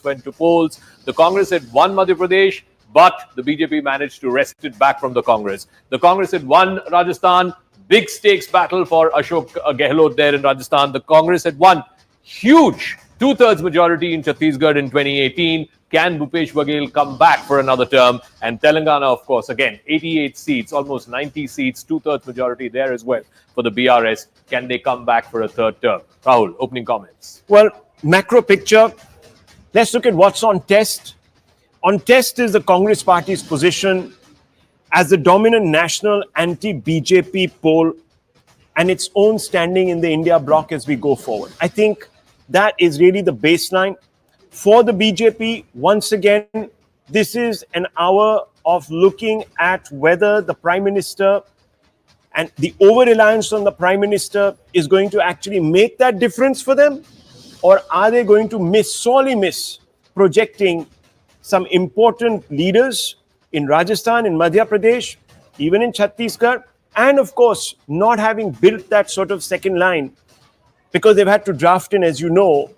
went to polls. The Congress had won Madhya Pradesh, but the BJP managed to wrest it back from the Congress. The Congress had won Rajasthan, big stakes battle for Ashok Gehlot there in Rajasthan. The Congress had won huge two-thirds majority in Chhattisgarh in 2018. Can Bhupesh Baghel come back for another term? And Telangana, of course, again, 88 seats, almost 90 seats, two-thirds majority there as well for the BRS. Can they come back for a third term? Rahul, opening comments. Well, macro picture, let's look at what's on test. On test is the Congress Party's position as the dominant national anti-BJP pole and its own standing in the India bloc as we go forward. I think that is really the baseline. For the BJP, once again, this is an hour of looking at whether the Prime Minister and the over-reliance on the Prime Minister is going to actually make that difference for them, or are they going to sorely miss projecting some important leaders in Rajasthan, in Madhya Pradesh, even in Chhattisgarh, and of course, not having built that sort of second line because they've had to draft in, as you know,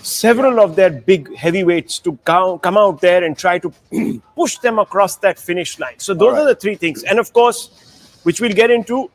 several of their big heavyweights to come out there and try to push them across that finish line. So those are the three things. And of course, which we'll get into,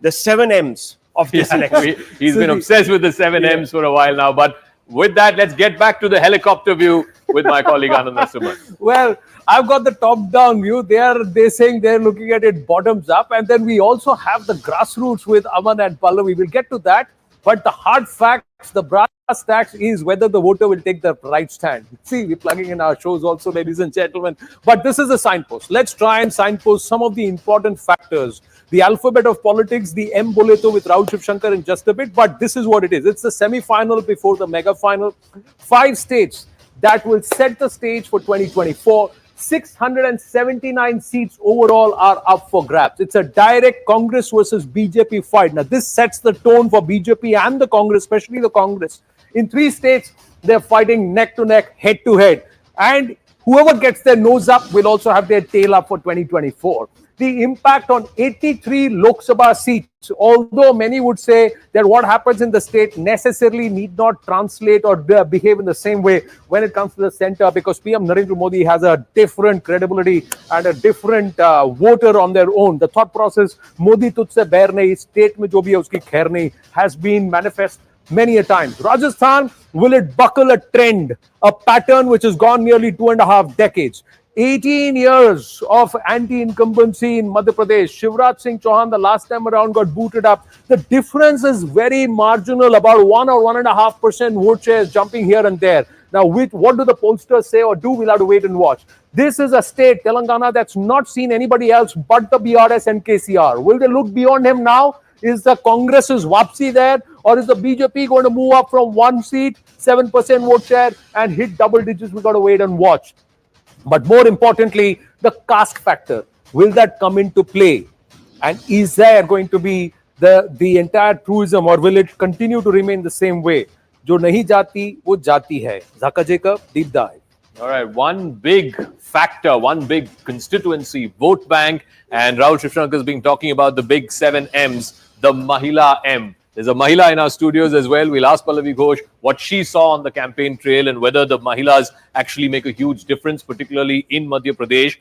the 7 M's of this election. He's been obsessed with the 7 M's for a while now. But with that, let's get back to the helicopter view with my colleague Ananda Suman. Well, I've got the top-down view. They're saying they're looking at it bottoms up. And then we also have the grassroots with Aman and Pallavi. We'll get to that. But the hard facts, the brass tacks is whether the voter will take the right stand. See, we're plugging in our shows also, ladies and gentlemen. But this is a signpost. Let's try and signpost some of the important factors. The alphabet of politics, the M Boleto with Rahul Shivshankar in just a bit. But this is what it is. It's the semi-final before the mega final. 5 states that will set the stage for 2024. 679 seats overall are up for grabs. It's a direct Congress versus BJP fight. Now, this sets the tone for BJP and the Congress, especially the Congress. In 3 states, they're fighting neck to neck, head to head. And whoever gets their nose up will also have their tail up for 2024. The impact on 83 Lok Sabha seats, although many would say that what happens in the state necessarily need not translate or behave in the same way when it comes to the center, because PM Narendra Modi has a different credibility and a different voter on their own. The thought process, Modi tujhse bair nahi, state mein jo bhi hai uski khair nahi, has been manifest many a times. Rajasthan, will it buckle a trend, a pattern which has gone nearly 2.5 decades? 18 years of anti-incumbency in Madhya Pradesh. Shivraj Singh Chauhan, the last time around, got booted up. The difference is very marginal, about 1 or 1.5% vote shares jumping here and there. Now, with what do the pollsters say or do, we'll have to wait and watch. This is a state, Telangana, that's not seen anybody else but the BRS and KCR. Will they look beyond him now? Is the Congress's Wapsi there? Or is the BJP going to move up from 1 seat, 7% vote share, and hit double digits? We've got to wait and watch. But more importantly, the caste factor. Will that come into play? And is there going to be the entire truism, or will it continue to remain the same way? Jo nahi jati, wo jati hai. Zaka Jacob, deep dive. All right, one big factor, one big constituency, vote bank. And Rahul Shivshankar has been talking about the big 7 M's, the Mahila M. There's a Mahila in our studios as well. We'll ask Pallavi Ghosh what she saw on the campaign trail and whether the Mahilas actually make a huge difference, particularly in Madhya Pradesh.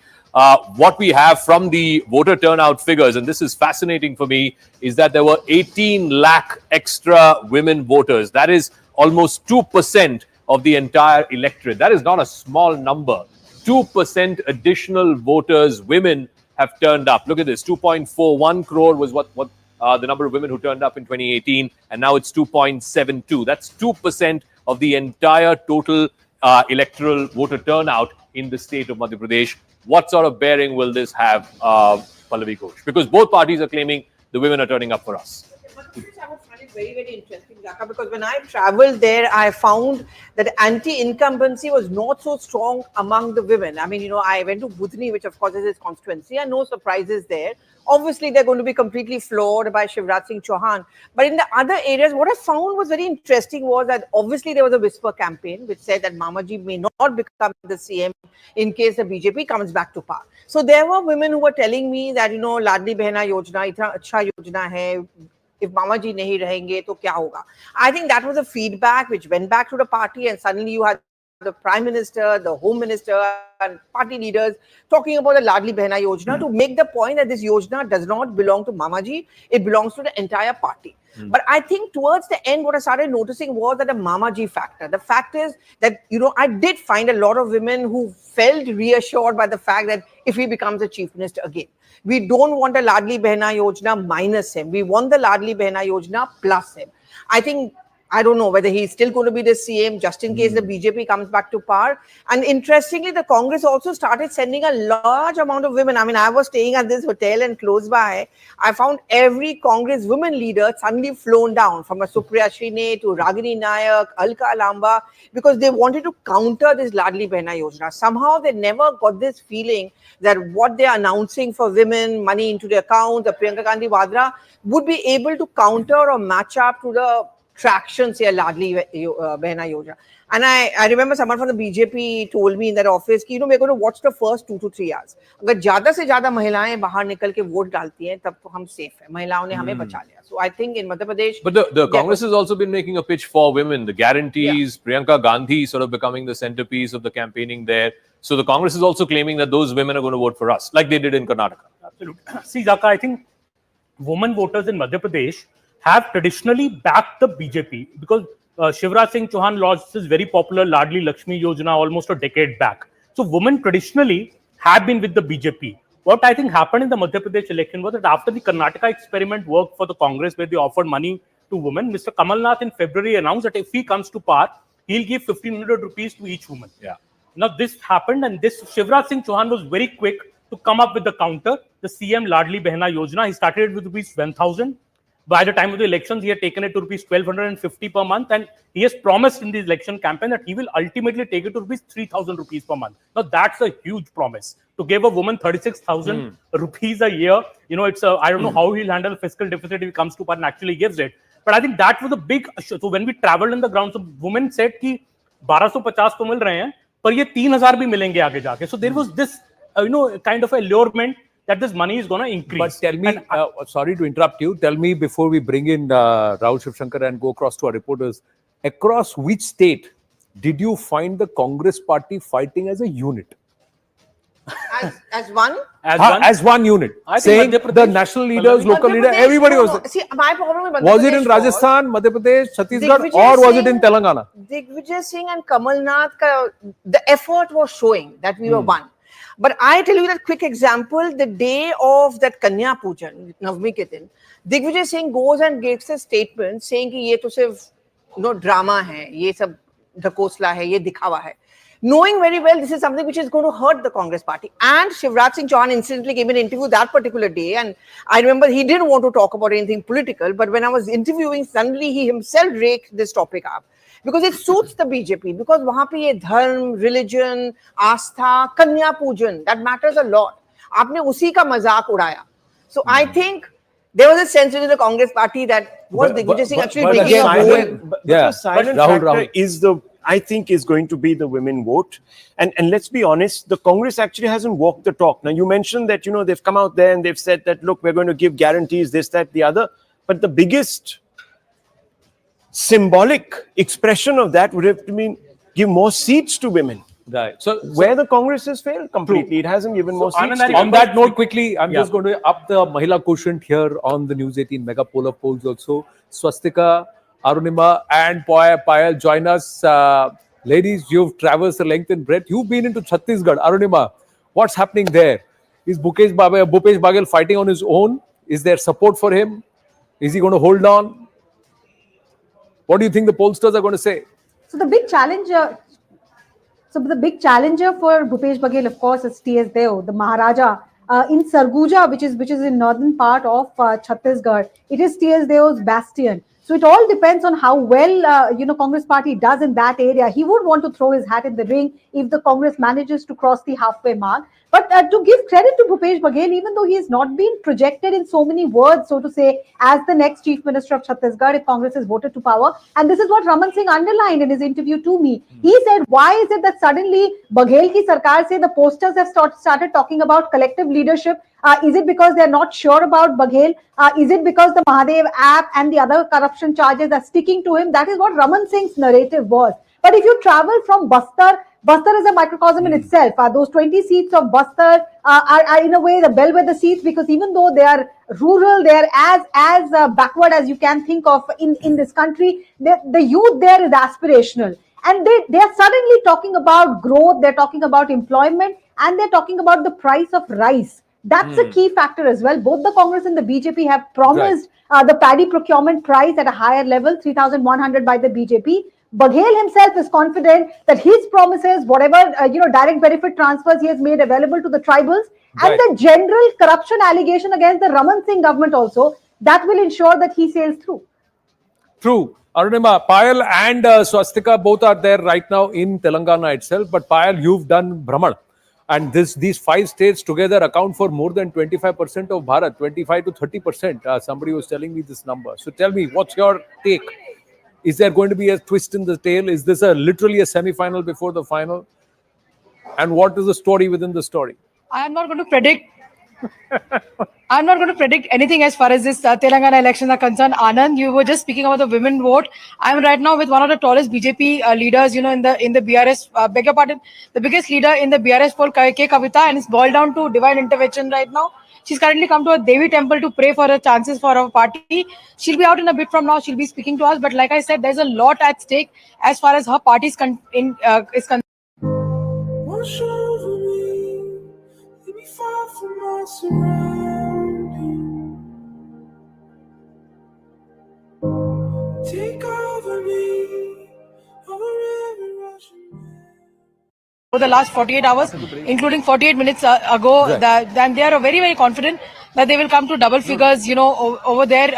What we have from the voter turnout figures, and this is fascinating for me, is that there were 18 lakh extra women voters. That is almost 2% of the entire electorate. That is not a small number. 2% additional voters, women, have turned up. Look at this, 2.41 crore was what the number of women who turned up in 2018, and now it's 2.72. That's 2% of the entire total electoral voter turnout in the state of Madhya Pradesh. What sort of bearing will this have, Pallavi Ghosh? Because both parties are claiming the women are turning up for us. I would find it very, very interesting, Zaka, because when I traveled there, I found that anti-incumbency was not so strong among the women. I mean, you know, I went to Budni, which of course is his constituency, and no surprises there. Obviously, they're going to be completely floored by Shivraj Singh Chauhan. But in the other areas, what I found was very interesting was that obviously there was a whisper campaign which said that Mamaji may not become the CM in case the BJP comes back to power. So there were women who were telling me that, you know, Ladli Behna Yojana, itna acha yojana hai. If Mamaji nahi rahenge, to kya hoga? I think that was a feedback which went back to the party, and suddenly you had the Prime Minister, the Home Minister, and party leaders talking about the Ladli Behna Yojana to make the point that this Yojana does not belong to Mamaji, it belongs to the entire party. But I think towards the end, what I started noticing was that the Mamaji factor. The fact is that, I did find a lot of women who felt reassured by the fact that if he becomes the Chief Minister again, we don't want a Ladli Behna Yojana minus him. We want the Ladli Behna Yojana plus him. I don't know whether he's still going to be the CM just in case the BJP comes back to power. And interestingly, the Congress also started sending a large amount of women. I mean, I was staying at this hotel and close by. I found every Congress women leader suddenly flown down, from a Supriya Shrine to Ragini Nayak, Alka Lamba, because they wanted to counter this Ladli Behna Yojana. Somehow they never got this feeling that what they are announcing for women, money into their accounts, the Priyanka Gandhi Vadra, would be able to counter or match up to the traction, say, a Ladli Behna Yojana. And I remember someone from the BJP told me in that office, we're going to watch the first 2 to 3 hours. अगर ज़्यादा से ज़्यादा महिलाएं बाहर निकल के vote डालती हैं, तब तो हम safe हैं. महिलाओं ने हमें बचा लिया. So I think in Madhya Pradesh. But the Congress has also been making a pitch for women, the guarantees, Priyanka Gandhi sort of becoming the centerpiece of the campaigning there. So the Congress is also claiming that those women are going to vote for us, like they did in Karnataka. Absolutely. See, Zaka, I think women voters in Madhya Pradesh have traditionally backed the BJP because Shivraj Singh Chauhan launched this very popular Ladli Lakshmi Yojana almost a decade back. So women traditionally have been with the BJP. What I think happened in the Madhya Pradesh election was that after the Karnataka experiment worked for the Congress, where they offered money to women, Mr. Kamal Nath in February announced that if he comes to power, he'll give 1,500 rupees to each woman. Yeah. Now this happened, and this Shivraj Singh Chauhan was very quick to come up with the counter, the CM Ladli Behna Yojana. He started it with rupees 1,000. By the time of the elections, he had taken it to rupees 1,250 per month, and he has promised in the election campaign that he will ultimately take it to rupees 3,000 rupees per month. Now that's a huge promise to give a woman 36,000 rupees a year. It's I don't know how he'll handle fiscal deficit if he comes to power and actually gives it. But I think that was a big issue. So when we traveled in the ground, so women said कि 1250 तो मिल रहे हैं, पर ये 3,000 भी मिलेंगे आगे जाके. So there was this, kind of allurement that this money is going to increase. But tell me, sorry to interrupt you, tell me before we bring in Rahul Shivshankar and go across to our reporters, across which state did you find the Congress party fighting as a unit? As one? As one unit. Saying the national leaders, local leader, everybody was there. See, my problem with Madhya Was it in Rajasthan, Madhya Pradesh, Chhattisgarh, or was it in Telangana? Digvijay Singh and Kamal Nath, the effort was showing that we were one. But I tell you that quick example, the day of that Kanya Pujan, Navami ke din, Digvijay Singh goes and gives a statement saying कि ये तो सिर्फ drama है, ये सब ढकोसला है, ये दिखावा है. Knowing very well this is something which is going to hurt the Congress party. And Shivraj Singh Chauhan instantly gave an interview that particular day, and I remember he didn't want to talk about anything political, but when I was interviewing, suddenly he himself raked this topic up. Because it suits the BJP, because वहाँ पे ये धर्म, religion, आस्था, कन्या पूजन, that matters a lot. आपने उसी का मजाक उड़ाया. So I think there was a sense within the Congress party that was Digvijay Singh actually breaking a rule. The silent factor is I think is going to be the women vote. And let's be honest, the Congress actually hasn't walked the talk. Now, you mentioned that, they've come out there and they've said that, look, we're going to give guarantees, this, that, the other. But the biggest symbolic expression of that would have to mean give more seats to women. Right. So where the Congress has failed completely, it hasn't given more seats. On that note, quickly, I'm just going to up the Mahila quotient here on the News 18 Mega Poll of Polls also. Swastika, Arunima, and Payal join us. Ladies, you've traversed the length and breadth. You've been into Chhattisgarh. Arunima, what's happening there? Is Bhupesh Baghel fighting on his own? Is there support for him? Is he going to hold on? What do you think the pollsters are going to say? So the big challenger for Bhupesh Baghel, of course, is T.S. Deo, the Maharaja. In Sarguja, which is in northern part of Chhattisgarh, it is T.S. Deo's bastion. So it all depends on how well, Congress party does in that area. He would want to throw his hat in the ring if the Congress manages to cross the halfway mark. But to give credit to Bhupesh Baghel, even though he has not been projected in so many words, so to say, as the next Chief Minister of Chhattisgarh if Congress is voted to power. And this is what Raman Singh underlined in his interview to me. He said, why is it that suddenly Baghel ki sarkar se the posters have started talking about collective leadership? Is it because they're not sure about Baghel? Is it because the Mahadev app and the other corruption charges are sticking to him? That is what Raman Singh's narrative was. But if you travel from Bastar is a microcosm in itself. Those 20 seats of Bastar are in a way the bellwether seats, because even though they are rural, they are as backward as you can think of in this country. The youth there is aspirational, and they are suddenly talking about growth, they're talking about employment, and they're talking about the price of rice. That's a key factor as well. Both the Congress and the BJP have promised the paddy procurement price at a higher level, 3,100 by the BJP. Baghel himself is confident that his promises, whatever direct benefit transfers he has made available to the tribals, and the general corruption allegation against the Raman Singh government also, that will ensure that he sails through. True. Arunima, Payal and Swastika both are there right now in Telangana itself. But Payal, you've done Brahman. And these 5 states together account for more than 25% of Bharat, 25 to 30%. Somebody was telling me this number. So tell me, what's your take? Is there going to be a twist in the tail? Is this literally a semi-final before the final? And what is the story within the story? I am not going to predict. I'm not going to predict anything as far as this Telangana elections are concerned. Anand, you were just speaking about the women vote. I'm right now with one of the tallest BJP leaders, in the BRS. Beg your pardon, the biggest leader in the BRS poll, K. Kavita, and it's boiled down to divine intervention right now. She's currently come to a Devi temple to pray for her chances for our party. She'll be out in a bit from now. She'll be speaking to us. But like I said, there's a lot at stake as far as her party is concerned. Wash over me, let me far from my surroundings. Take over me, over every rushing. For the last 48 hours, including 48 minutes ago, and they are very, very confident that they will come to double figures, over there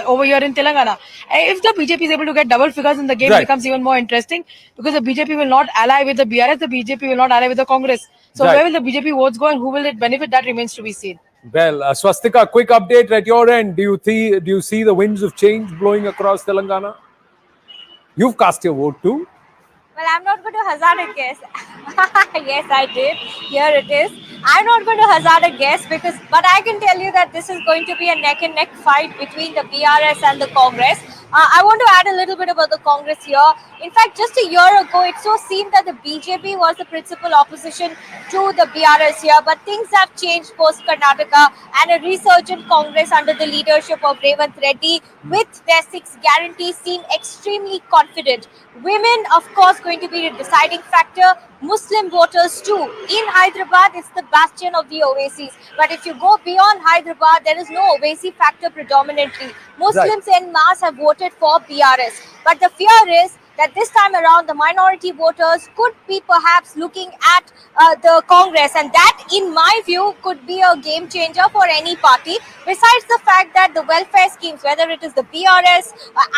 over here in Telangana. If the BJP is able to get double figures, then the game becomes even more interesting, because the BJP will not ally with the BRS, the BJP will not ally with the Congress. So where will the BJP votes go and who will it benefit? That remains to be seen. Well, Swastika, quick update at your end. Do you see the winds of change blowing across Telangana? You've cast your vote too. Well, I'm not going to hazard a guess. Yes, I did. Here it is. I'm not going to hazard a guess but I can tell you that this is going to be a neck and neck fight between the BRS and the Congress. I want to add a little bit about the Congress here. In fact, just a year ago, it so seemed that the BJP was the principal opposition to the BRS here. But things have changed post Karnataka, and a resurgent Congress under the leadership of Revanth Reddy with their 6 guarantees seem extremely confident. Women, of course, going to be a deciding factor. Muslim voters too. In Hyderabad, it's the bastion of the Owaisis. But if you go beyond Hyderabad, there is no Owaisi factor predominantly. Muslims en masse have voted for BRS. But the fear is that this time around, the minority voters could be perhaps looking at the Congress, and that, in my view, could be a game changer for any party. Besides the fact that the welfare schemes, whether it is the BRS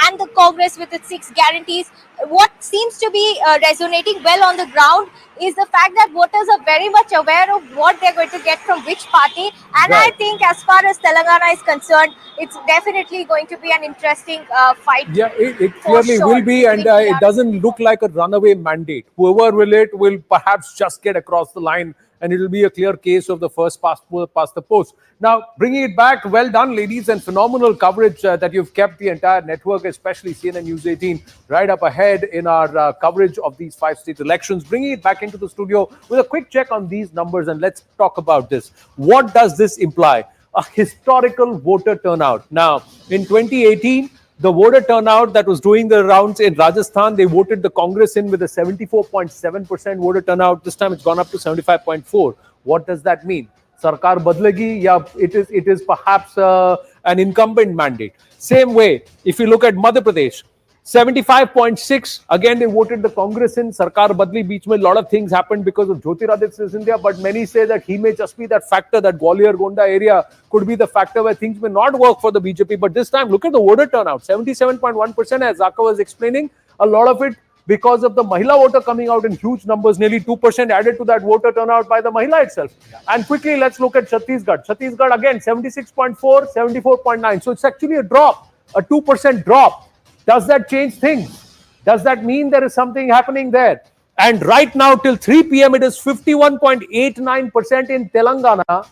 and the Congress with its 6 guarantees, what seems to be resonating well on the ground is the fact that voters are very much aware of what they're going to get from which party. And I think as far as Telangana is concerned, it's definitely going to be an interesting fight. Yeah, it clearly will be, and it doesn't look like a runaway mandate. Whoever will perhaps just get across the line, and it will be a clear case of the first past the post. Now, bringing it back, well done, ladies, and phenomenal coverage that you've kept the entire network, especially CNN News 18, right up ahead in our coverage of these 5 state elections. Bringing it back into the studio with a quick check on these numbers, and let's talk about this. What does this imply? A historical voter turnout. Now, in 2018, the voter turnout that was doing the rounds in Rajasthan, they voted the Congress in with a 74.7% voter turnout. This time it's gone up to 75.4%. What does that mean? Sarkar badlegi, yeah, it is perhaps an incumbent mandate. Same way, if you look at Madhya Pradesh, 75.6%, again they voted the Congress in. Sarkar badli, beech mein a lot of things happened because of Jyotiraditya Scindia, but many say that he may just be that factor, that Gwalior Gonda area could be the factor where things may not work for the BJP. But this time, look at the voter turnout, 77.1%, as Zaka was explaining. A lot of it because of the Mahila voter coming out in huge numbers, nearly 2% added to that voter turnout by the Mahila itself. And quickly, let's look at Chhattisgarh. Chhattisgarh again, 76.4%, 74.9%. So it's actually a drop, a 2% drop. Does that change things? Does that mean there is something happening there? And right now, till 3 p.m., it is 51.89% in Telangana.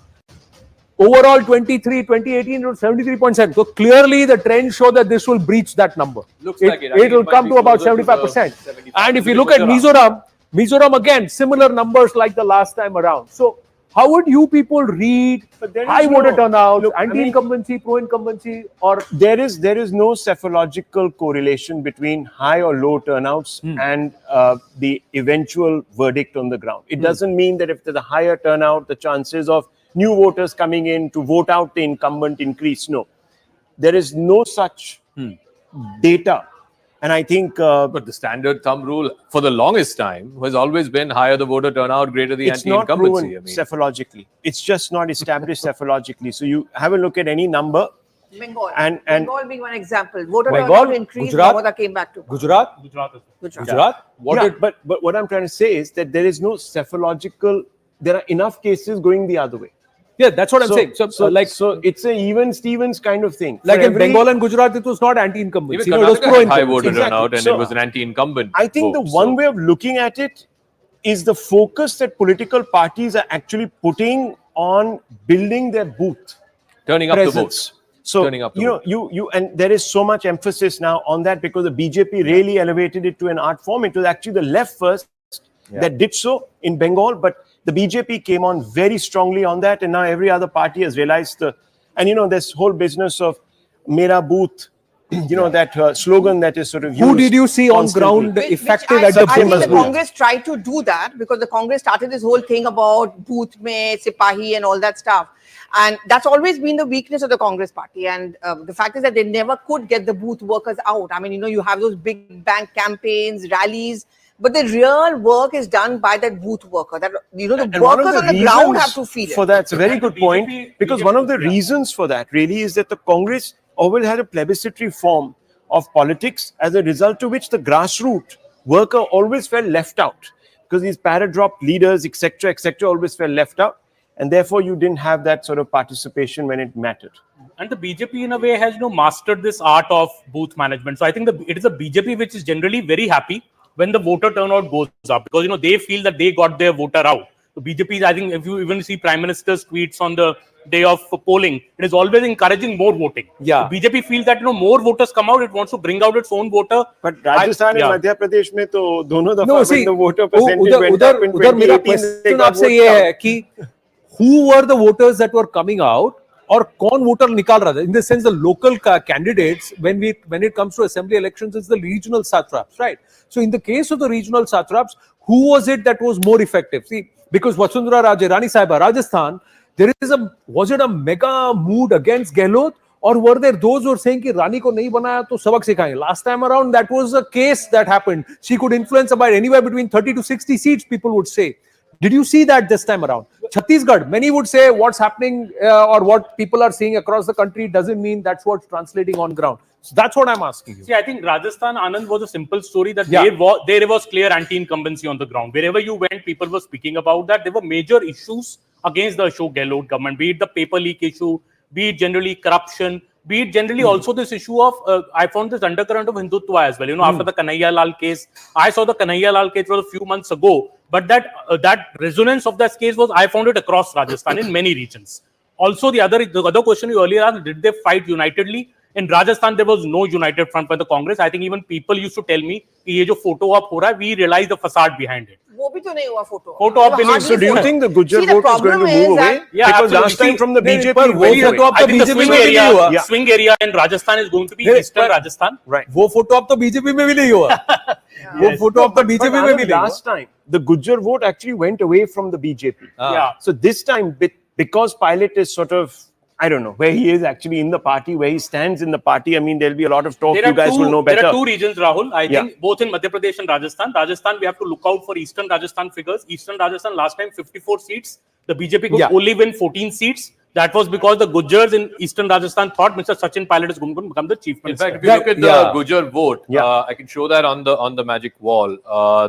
Overall 23, 2018 it was 73.7. So clearly the trends show that this will breach that number. Looks like it. I think It will it might come be to about closer to the 75%. 75. And if you Look look at at Mizoram again, similar numbers like the last time around. So how would you people read high voter turnout, anti-incumbency, pro-incumbency, or there is no psephological correlation between high or low turnouts and the eventual verdict on the ground. It doesn't mean that if there's a higher turnout, the chances of new voters coming in to vote out the incumbent increase. No, there is no such data. And I think But the standard thumb rule for the longest time has always been higher the voter turnout, greater the it's not proven anti-incumbency. psephologically. It's just not established psephologically. So you have a look at any number. Bengal. And Bengal being one example. Voter Bengal, turnout increased, Gujarat, Maharashtra came back to power. Gujarat? Gujarat. What but what I'm trying to say is that there is no psephological, there are enough cases going the other way. Yeah, that's what I'm saying. So it's a even Stevens kind of thing. Like For in every- Bengal and Gujarat, it was not anti-incumbency. Even It was Karnataka had high pro-incumbency. voter Exactly. turnout and So, it was an anti-incumbent I think vote, the one way of looking at it is the focus that political parties are actually putting on building their booth turning up the presence. votes. So Turning up the you know, you and there is so much emphasis now on that because the BJP really elevated it to an art form. It was actually the left first that did so in Bengal, but the BJP came on very strongly on that, and now every other party has realized and you know, this whole business of Mera Booth, you know, that slogan that is sort of used. Who did you see on constantly. ground Which effective I at the think famous the booth. Congress tried to do that because the Congress started this whole thing about booth mein, sipahi and all that stuff. And that's always been the weakness of the Congress party. And the fact is that they never could get the booth workers out. I mean, you know, you have those big bank campaigns, rallies, but the real work is done by that booth worker. That, you know, the And one of workers on the ground have to feel for it. that. It's a very good point BJP because one of the reasons for that really is that the Congress always had a plebiscitary form of politics, as a result of which the grassroots worker always felt left out because these paradrop leaders, etc., always felt left out, and therefore you didn't have that sort of participation when it mattered. And the BJP, in a way, has mastered this art of booth management. So I think it is a BJP which is generally very happy when the voter turnout goes up because they feel that they got their voter out. So BJP, I think, if you even see Prime Minister's tweets on the day of polling, it is always encouraging more voting. Yeah. So BJP feels that more voters come out, it wants to bring out its own voter. But Rajasthan and Madhya Pradesh में तो दोनों दफा No, when see, the voter percentage उधर went up in उधर मेरा 2018, they question got आपसे voted ये out. है कि who were the voters that were coming out और कौन वोटर निकाल रहा था? In the sense, the local candidates, when it comes to assembly elections, it's the regional satraps, right? So in the case of the regional satraps, who was it that was more effective? See, because Vasundhara Raje, Rani Sahiba, Rajasthan, was it a mega mood against Gehlot? Or were there those who were saying कि रानी को नहीं बनाया तो सबक सिखाएंगे? Last time around, that was a case that happened. She could influence about anywhere between 30 to 60 seats, people would say. Did you see that this time around? Chhattisgarh, many would say what's happening or what people are seeing across the country doesn't mean that's what's translating on ground. So that's what I'm asking you. See, I think Rajasthan, Anand, was a simple story that there was clear anti-incumbency on the ground. Wherever you went, people were speaking about that. There were major issues against the Ashok Gehlot government, be it the paper leak issue, be it generally corruption, be it generally also this issue of, I found this undercurrent of Hindutva as well. After the Kanhaiya Lal case, I saw the Kanhaiya Lal case was a few months ago, but that resonance of that case was, I found it across Rajasthan in many regions. Also, the other question you earlier asked, did they fight unitedly? In Rajasthan, there was no united front by the Congress. I think even people used to tell me, कि ये जो photo op हो रहा है, we realize the facade behind it. वो भी तो नहीं हुआ photo. Photo op भी नहीं. So do you think the Gujar See, the vote is going to problem is move away? that- Yeah, Because last absolutely. time from the नहीं, BJP पर it वो went photo away. op I तो think the BJP swing में भी नहीं हुआ. swing area in Rajasthan is going to be eastern Rajasthan. Right. वो photo अब तो बीजेपी में भी नहीं हुआ. वो फोटो अब तो बीजेपी में भी नहीं हुआ. Last time, the Gujar vote actually went away from the BJP. Yeah. So this time, because Pilot is sort of, I don't know, where he is actually in the party, where he stands in the party. I mean, there'll be a lot of talk. You guys will know better. There are two regions, Rahul. I think both in Madhya Pradesh and Rajasthan. Rajasthan, we have to look out for Eastern Rajasthan figures. Eastern Rajasthan, last time 54 seats. The BJP could only win 14 seats. That was because the Gujars in Eastern Rajasthan thought Mr. Sachin Pilot is going to become the chief minister. In fact, if you look at the Gujar vote, I can show that on the magic wall.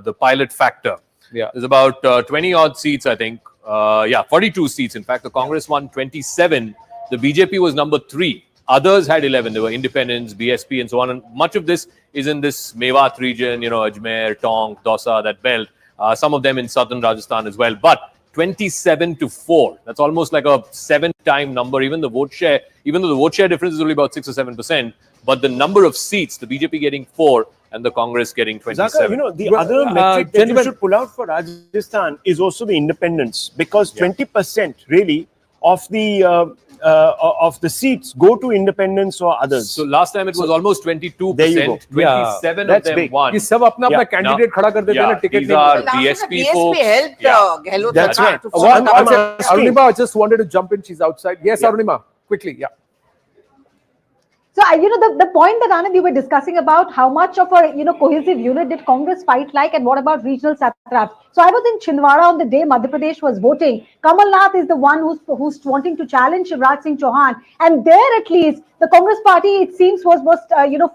The Pilot factor. Yeah. There's about 20 odd seats, I think. 42 seats. In fact, the Congress won 27. The BJP was number 3. Others had 11. There were independents, BSP, and so on. And much of this is in this Mewat region, Ajmer, Tonk, Dausa, that belt. Some of them in southern Rajasthan as well. But 27-4. That's almost like a 7-time number. Even though the vote share difference is only about 6 or 7%, but the number of seats, the BJP getting 4 and the Congress getting 27. Zaka, the other metric that you should pull out for Rajasthan is also the independents, because 20% really of the seats go to independents or others. So last time it was almost 22%. There you go. 27 of That's them big. won. ये सब अपना अपना candidate खड़ा कर देते हैं ना ticket these नहीं are मिलता। DSP BSP folks. helped Gehlot That's Sarkar right. to form I'm a government. asking- Arunima just wanted to jump in. She's outside. Yes, Arunima, quickly. Yeah. So, the point that Anand, you were discussing about how much of a, cohesive unit did Congress fight like, and what about regional satraps? So, I was in Chhindwara on the day Madhya Pradesh was voting. Kamal Nath is the one who's wanting to challenge Shivraj Singh Chauhan, and there at least the Congress party, it seems, was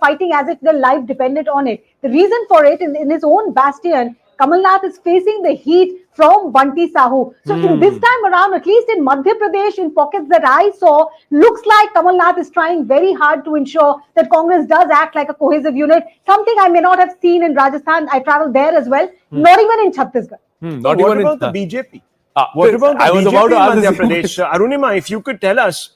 fighting as if their life depended on it. The reason for it, in his own bastion, Kamal Nath is facing the heat from Bunty Sahu. So in this time around, at least in Madhya Pradesh, in pockets that I saw, looks like Kamal Nath is trying very hard to ensure that Congress does act like a cohesive unit. Something I may not have seen in Rajasthan. I traveled there as well. Not even in Chhattisgarh. Not what even about in, the BJP? What about the I was BJP about to ask in the Madhya same Pradesh? Arunima, if you could tell us,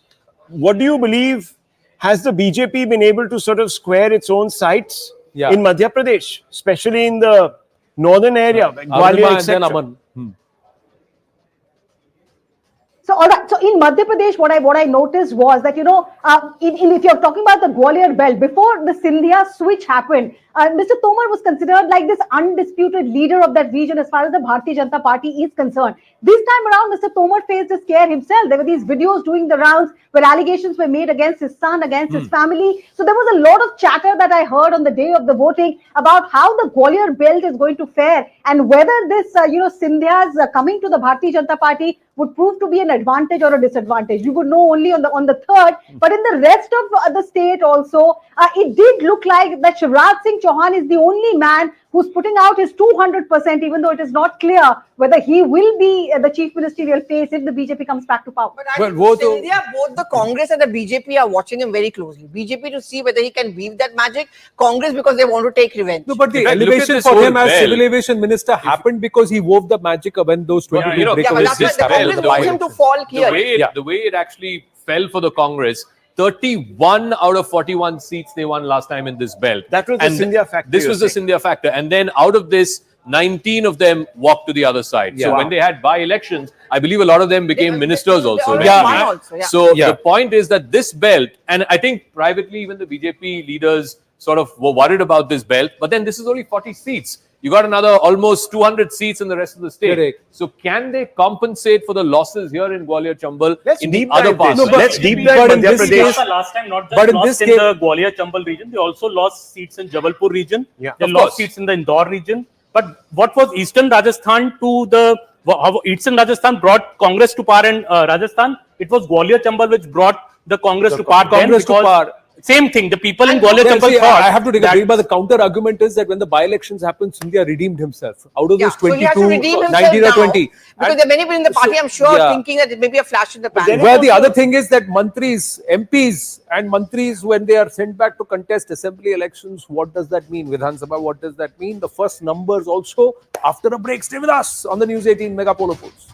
what do you believe, has the BJP been able to sort of square its own sites in Madhya Pradesh, especially in the northern area, Gwalior, Arunima and etc.? then Aman. So, all right. So, in Madhya Pradesh, what I noticed was that if you're talking about the Gwalior belt, before the Scindia switch happened, Mr. Tomar was considered like this undisputed leader of that region as far as the Bharatiya Janata Party is concerned. This time around, Mr. Tomar faced a scare himself. There were these videos doing the rounds where allegations were made against his son, against his family. So there was a lot of chatter that I heard on the day of the voting about how the Gwalior belt is going to fare, and whether this, Scindia's coming to the Bharatiya Janata Party would prove to be an advantage or a disadvantage. We would know only on the third, but in the rest of the state also, it did look like that Shivraj Singh Chauhan is the only man who's putting out his 200%, even though it is not clear whether he will be the chief ministerial face if the BJP comes back to power. But I think both the Congress and the BJP are watching him very closely. BJP to see whether he can weave that magic. Congress because they want to take revenge. No, but the Look at elevation this for whole him as bell. civil aviation minister happened because he wove the magic when those 20 Yeah, but breakaways that's just why the happened. Congress wants him to fall here. The way it actually fell for the Congress, 31 out of 41 seats they won last time in this belt. That was the Scindia factor. This was the Scindia factor. And then out of this, 19 of them walked to the other side. So when they had by-elections, I believe a lot of them became ministers also. So the point is that this belt, and I think privately even the BJP leaders sort of were worried about this belt, but then this is only 40 seats. You got another almost 200 seats in the rest of the state. Correct. So can they compensate for the losses here in Gwalior Chambal Let's in the deep other dive parts? this. Let's deep dive but in Madhya this Pradesh. case- Last time, not just But in lost this in case- the Gwalior Chambal region, they also lost seats in Jabalpur region. Yeah, They of lost course. seats in the Indore region. But what was Eastern Rajasthan to the how Eastern Rajasthan brought Congress to power in Rajasthan? It was Gwalior Chambal which brought the Congress to power. Congress to power. Same thing. The people in Gwalior Yeah, Chambal see, thought I have to take a that- break, but the counter argument is that when the by-elections happened, Scindia redeemed himself. Out of those So he has to 22, redeem himself 19 or now, 20. because there are many people in the party, I'm sure, yeah. thinking that it may be a flash in the pan. then Where the other thing is that mantris, MPs and mantris, when they are sent back to contest assembly elections, what does that mean? Vidhan Sabha, what does that mean? The first numbers also after a break. Stay with us on the News 18 Mega Polo Polls.